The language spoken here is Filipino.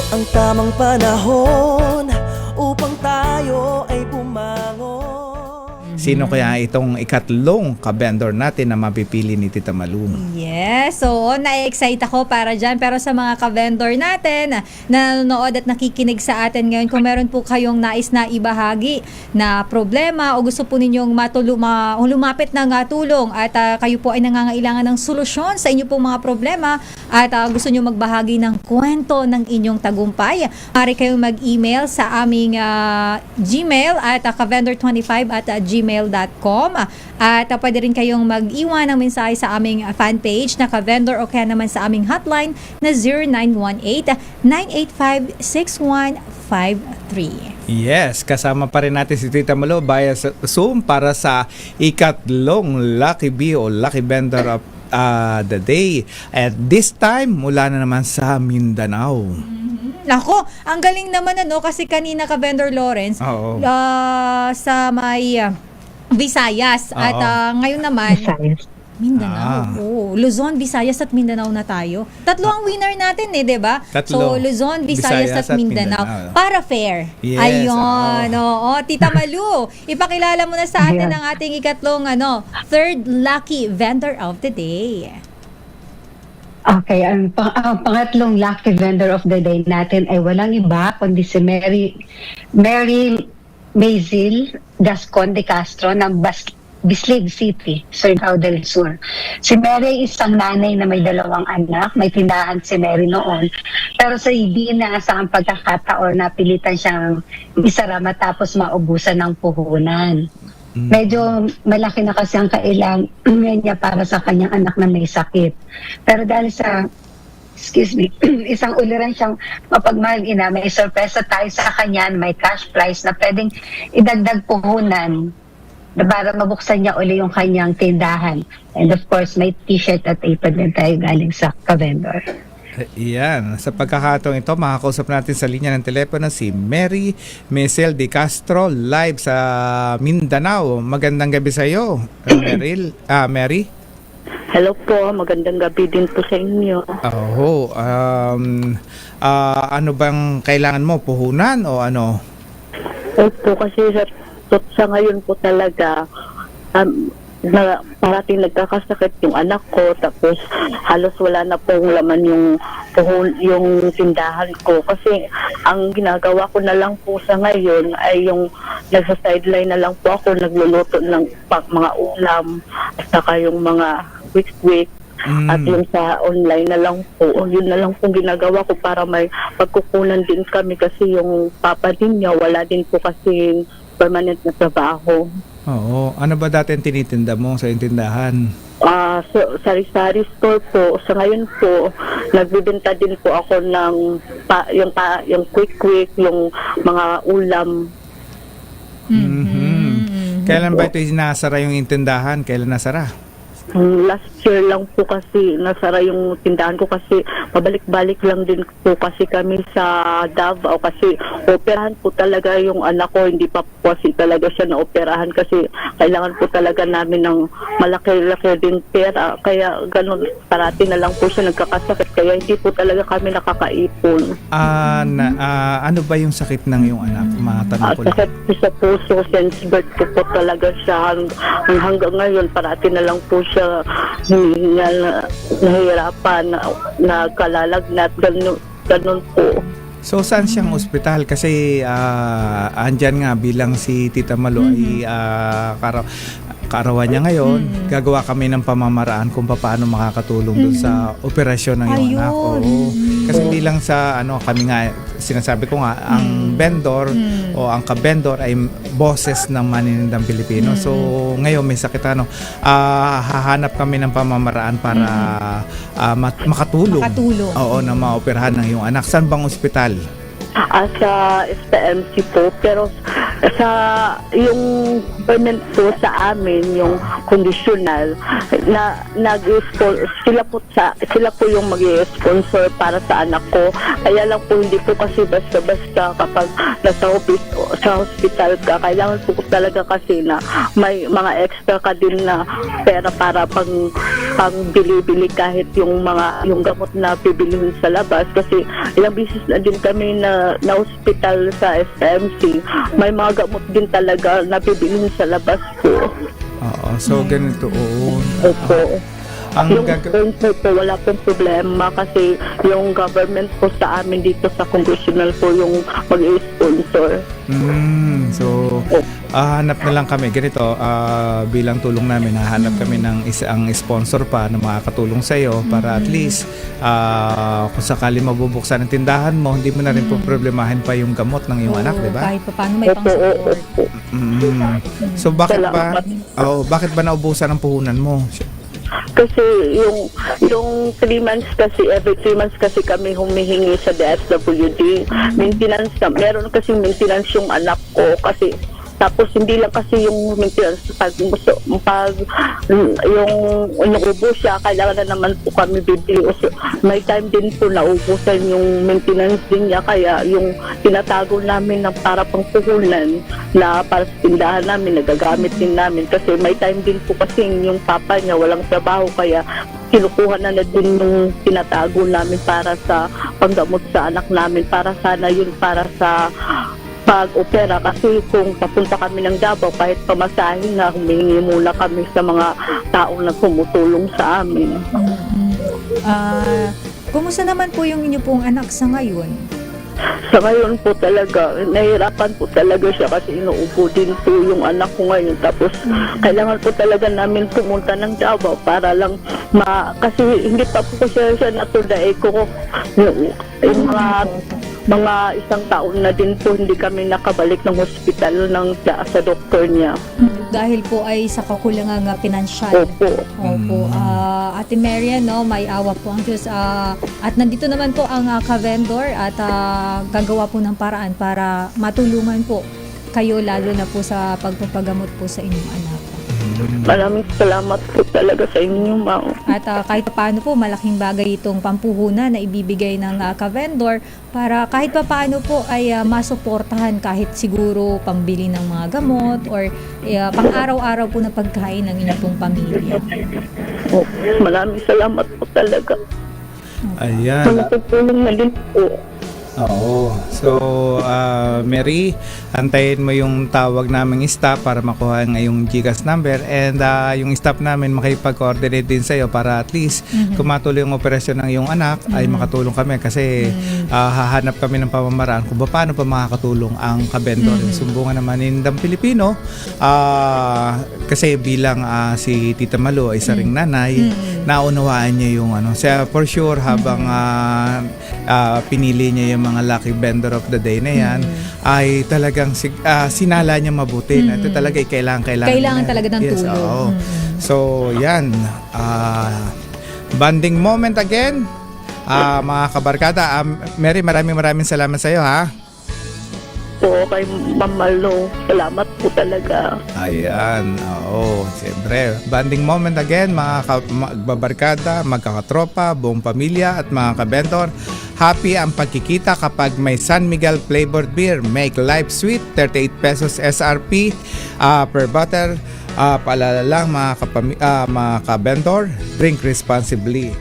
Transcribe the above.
ang tamang panahon upang tayo ay bumangon. Sino kaya itong ikatlong kabendor natin na mapipili ni Tita Malu? Yes, so na-excite ako para dyan. Pero sa mga ka-vendor natin na nanonood at nakikinig sa atin ngayon, kung meron po kayong nais na ibahagi na problema o gusto po ninyong lumapit ng tulong at kayo po ay nangangailangan ng solusyon sa inyo pong mga problema at gusto nyo magbahagi ng kwento ng inyong tagumpay, maaari kayong mag-email sa aming Gmail at kavendor25@gmail.com at pwede rin kayong mag-iwan ng mensahe sa aming fan page na ka-vendor o kaya naman sa aming hotline na 0918-985-6153. Yes, kasama pa rin natin si Tita Malu via Zoom para sa ikatlong Lucky Bee o Lucky Vendor of the Day. At this time, mula na naman sa Mindanao. Nako, ang galing naman kasi kanina ka-vendor Lawrence Oo. sa may Visayas at ngayon naman Mindanao. Luzon, Visayas at Mindanao na tayo. Tatlo ang winner natin 'di ba? So Luzon, Visayas at Mindanao. Para fair. Yes, Ayun. Oo, Tita Malu, ipakilala mo na sa atin ang ating ikatlong third lucky vendor of the day. Okay, ang pangatlong lucky vendor of the day natin ay walang iba kundi si Mary Maisel Gascon de Castro ng Bislig City, Surigao del Sur. Si Mary isang nanay na may 2 anak, may tindahan si Mary noon. Pero sa hindi inaasahang pagkakataon, napilitan siyang isara matapos maubusan ng puhunan. Medyo malaki na kasi ang kailangan niya para sa kanyang anak na may sakit. Pero dahil sa isang uliran siyang mapagmahal ina, may sorpresa tayo sa kanya, may cash prize na pwedeng idagdag puhunan na para mabuksan niya uli yung kanyang tindahan. And of course, may t-shirt at apron din tayo galing sa ka-vendor. Iyan, sa pagkakataong ito, makakausap natin sa linya ng telepono si Mary Maisel de Castro live sa Mindanao. Magandang gabi sa iyo, Mary. Hello po, magandang gabi din po sa inyo. Ano bang kailangan mo? Puhunan o ano? Opo, kasi sa ngayon po talaga, na parating nagkakasakit yung anak ko, tapos halos wala na pong laman yung tindahan ko. Kasi ang ginagawa ko na lang po sa ngayon ay yung nagsa-sideline na lang po ako, nagluluto ng mga ulam, at saka yung mga quick at yung sa online na lang po, yun na lang pong ginagawa ko para may pagkukunan din kami kasi yung papa din niya, wala din po kasi permanent na trabaho. Oo. Ano ba dati ang tinitinda mo sa tindahan? Sari-sari store po. Sa ngayon po, nagbibenta din po ako ng yung quick, yung mga ulam. Kailan ba ito nasara yung tindahan? Kailan nasara? Last year lang po kasi nasara yung tindahan ko kasi pabalik-balik lang din po kasi kami sa Davao kasi operahan po talaga yung anak ko, hindi pa po kasi talaga siya na operahan kasi kailangan po talaga namin ng malaki-laki din pera, kaya ganun parati na lang po siya nagkakasakit kaya hindi po talaga kami nakakaipon. Ano ba yung sakit ng iyong anak? Matanong ko lang. Sakit sa puso, sensitive po talaga siya hanggang ngayon parati na lang po siya nahihirapan, nagkalalagnat, ganun po. So saan siyang ospital? Kasi andyan nga bilang si Tita Malu ay kaarawan niya ngayon, gagawa kami ng pamamaraan kung paano makakatulong doon sa operasyon ng iyong anak. Kasi hindi lang sa kami nga, sinasabi ko nga, ang vendor o ang ka-vendor ay boses ng maninindang Pilipino. So ngayon may sakit hahanap kami ng pamamaraan para makatulong. Oo, na maoperahan ng iyong anak. Saan bang ospital? Sa SPMC po, pero sa yung government po sa amin, yung conditional na sila po yung mag-sponsor para sa anak ko. Kaya lang po hindi po kasi basta-basta kapag sa hospital ka, kailangan po talaga kasi na may mga extra ka din na pera para pang bili-bili kahit yung gamot na bibilihin sa labas, kasi ilang beses na din kami na hospital sa SMC, may mga gamot din talaga na bibilihin sa labas po. Oo, so ganito. Opo. Ang Yung gag- po, wala pong problema kasi yung government po sa amin dito sa congressional po yung mag-sponsor. So, hanap na lang kami. Ganito, bilang tulong namin, hahanap kami ng isang sponsor pa na makakatulong sa iyo para at least kung sakali mabubuksan ang tindahan mo, hindi mo na rin po problemahin pa yung gamot ng iyong anak, di ba? Kahit pa paano may pang-support. So, bakit ba naubusan ang puhunan mo? Kasi yung 3 months kasi, every 3 months kasi kami humihingi sa DSWD. Maintenance na, meron kasi maintenance yung anak ko kasi tapos hindi lang kasi yung maintenance pag yung inuubo siya, kailangan na naman po kami bibili. So, may time din po naubusan yung maintenance din niya, kaya yung tinatago namin na para pang puhunan na para sa tindahan namin, nagagamit din namin kasi may time din po kasi yung papa niya walang trabaho, kaya kinukuha na din yung tinatago namin para sa panggamot sa anak namin, para sana yun para sa pag-opera, kasi kung papunta kami ng Davao, kahit pamasahin na, humihingi muna kami sa mga taong na tumutulong sa amin. Kumusta naman po yung inyo pong anak sa ngayon? Sa ngayon po talaga, nahihirapan po talaga siya kasi inuupo din po yung anak ko ngayon. Tapos kailangan po talaga namin pumunta ng Davao para lang kasi hindi pa po siya natuday ko. Yung mga isang taon na din po hindi kami nakabalik ng hospital sa doktor niya. Dahil po ay sa kakulangang pinansyal. Opo. Ate Marian, no, may awa po ang Diyos. At nandito naman po ang ka-vendor at gagawa po ng paraan para matulungan po kayo, lalo na po sa pagpapagamot po sa inyong anak. Maraming salamat po talaga sa inyo, ma'am. At kahit paano po, malaking bagay itong pampuhunan na ibibigay ng ka-vendor para kahit paano po ay masuportahan kahit siguro pambili ng mga gamot or pang-araw-araw po na pagkain ng inyong pong pamilya. Maraming salamat po talaga. Ayan. Tulong na din po. Oo. So, Mary, antayin mo yung tawag naming staff para makuha ang iyong GCash number, and yung staff namin makipag-coordinate din sa'yo para at least kung matuloy yung operasyon ng iyong anak ay makatulong kami kasi hahanap kami ng pamamaraan kung paano pa makakatulong ang kabendor. Sumbungan naman Indang Pilipino kasi bilang si Tita Malu ay isa ring nanay, naunawaan niya yung for sure habang pinili niya yung mga lucky vendor of the day na yan, ay talagang sinala niya mabuti na ito talaga kailangan talaga ng tulong. So yan, bonding moment again, mga kabarkada. Mary, maraming salamat sa iyo, ha. Po kay Ma'am Malu, salamat po talaga. Ayan, siyempre, bonding moment again, mga magbabarkada, magkakatropa, buong pamilya at mga kabentor. Happy ang pagkikita kapag may San Miguel flavored beer. Make life sweet, 38 pesos SRP per bottle. Paalala lang mga kabendor, drink responsibly.